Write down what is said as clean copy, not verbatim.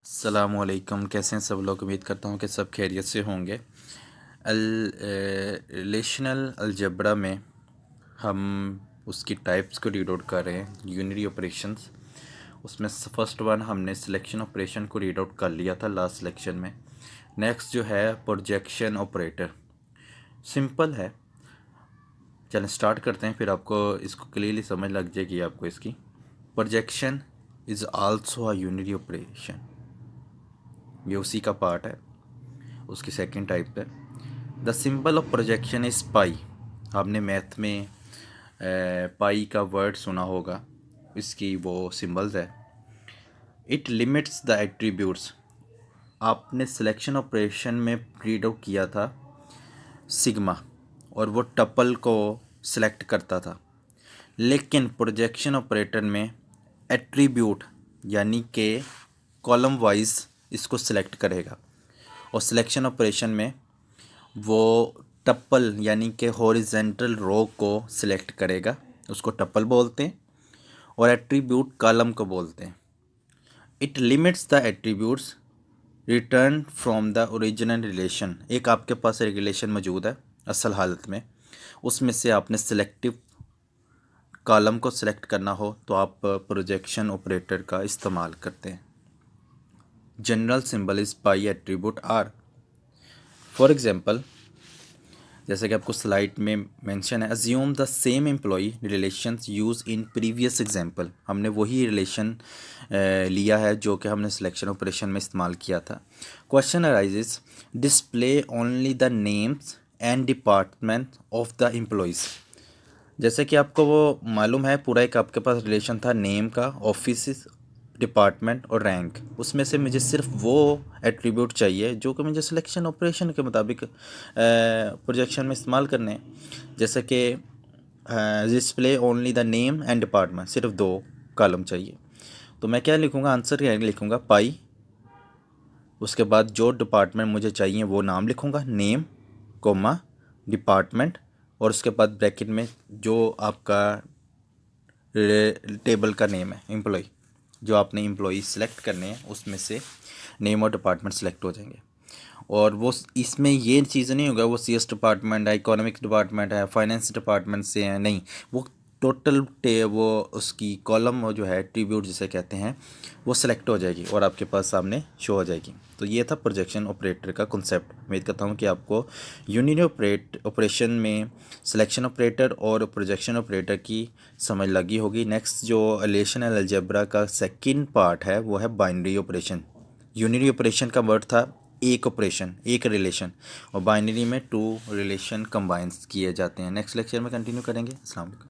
अस्सलामुअलैकुम। कैसे हैं सब लोग? उम्मीद करता हूँ कि सब खैरियत से होंगे। रिलेशनल अलजेब्रा में हम उसकी टाइप्स को रीड आउट कर रहे हैं, यूनिरी ऑपरेशंस। उसमें फर्स्ट वन हमने सिलेक्शन ऑपरेशन को रीड आउट कर लिया था लास्ट सिलेक्शन में। नेक्स्ट जो है प्रोजेक्शन ऑपरेटर, सिंपल है। चलें स्टार्ट करते हैं, फिर आपको इसको क्लियरली समझ लग जाएगी आपको इसकी। Projection is also a unary operation, ये उसी का पार्ट है, उसकी सेकंड टाइप है। The symbol of projection is pi. आपने मैथ में पाई का वर्ड सुना होगा, इसकी वो सिंबल्स है। It limits the attributes. आपने सिलेक्शन ऑपरेशन में रीड आउट किया था सिग्मा, और वो टपल को सिलेक्ट करता था। लेकिन प्रोजेक्शन ऑपरेटर में एट्रीब्यूट यानी कि कॉलम वाइज इसको सिलेक्ट करेगा, और सिलेक्शन ऑपरेशन में वो टप्पल यानी कि हॉरिजेंटल रो को सिलेक्ट करेगा, उसको टप्पल बोलते हैं, और एट्रीब्यूट कॉलम को बोलते हैं। It limits the attributes return from the original relation. एक आपके पास एक रिलेशन मौजूद है असल हालत में, उसमें से आपने सिलेक्टिव कॉलम को सिलेक्ट करना हो तो आप प्रोजेक्शन ऑपरेटर का इस्तेमाल करते हैं। General symbol is pi attribute R. For example, जैसे कि आपको स्लाइड में मेंशन है, assume the same employee relations use in previous example. हमने वही रिलेशन लिया है जो कि हमने सिलेक्शन ऑपरेशन में इस्तेमाल किया था। Question arises, display only the names and department of the employees. जैसे कि आपको वो मालूम है, पूरा एक आपके पास रिलेशन था नेम का, ऑफिस, डिपार्टमेंट और रैंक। उसमें से मुझे सिर्फ वो एट्रीब्यूट चाहिए जो कि मुझे सिलेक्शन ऑपरेशन के मुताबिक प्रोजेक्शन में इस्तेमाल करने हैं। जैसे कि display only the name and department, सिर्फ दो कॉलम चाहिए। तो मैं क्या लिखूँगा, आंसर क्या लिखूँगा, पाई, उसके बाद जो डिपार्टमेंट मुझे चाहिए वो नाम लिखूँगा, नेम कोमा डिपार्टमेंट, और उसके बाद ब्रैकेट में जो आपका टेबल का नेम है, एम्प्लॉय, जो आपने एम्प्लॉई सेलेक्ट करने हैं उसमें से नेम और डिपार्टमेंट सेलेक्ट हो जाएंगे। और वो इसमें ये चीज़ नहीं होगा वो CS डिपार्टमेंट है, इकोनॉमिक डिपार्टमेंट है, फाइनेंस डिपार्टमेंट से है, नहीं, वो टोटल वो उसकी कॉलम जो है ट्रिब्यूट जिसे कहते हैं वो सिलेक्ट हो जाएगी और आपके पास सामने शो हो जाएगी। तो ये था प्रोजेक्शन ऑपरेटर का कॉन्सेप्ट। उम्मीद करता हूँ कि आपको यूनियन ऑपरेशन में सिलेक्शन ऑपरेटर और प्रोजेक्शन ऑपरेटर की समझ लगी होगी। नेक्स्ट जो रिलेशनल अलजेब्रा का सेकंड पार्ट है वो है बाइनरी ऑपरेशन। यूनियन ऑपरेशन का वर्ड था एक ऑपरेशन, एक रिलेशन, और बाइनरी में टू रिलेशन कंबाइंस किए जाते हैं। नेक्स्ट लेक्चर में कंटिन्यू करेंगे। अस्सलाम वालेकुम।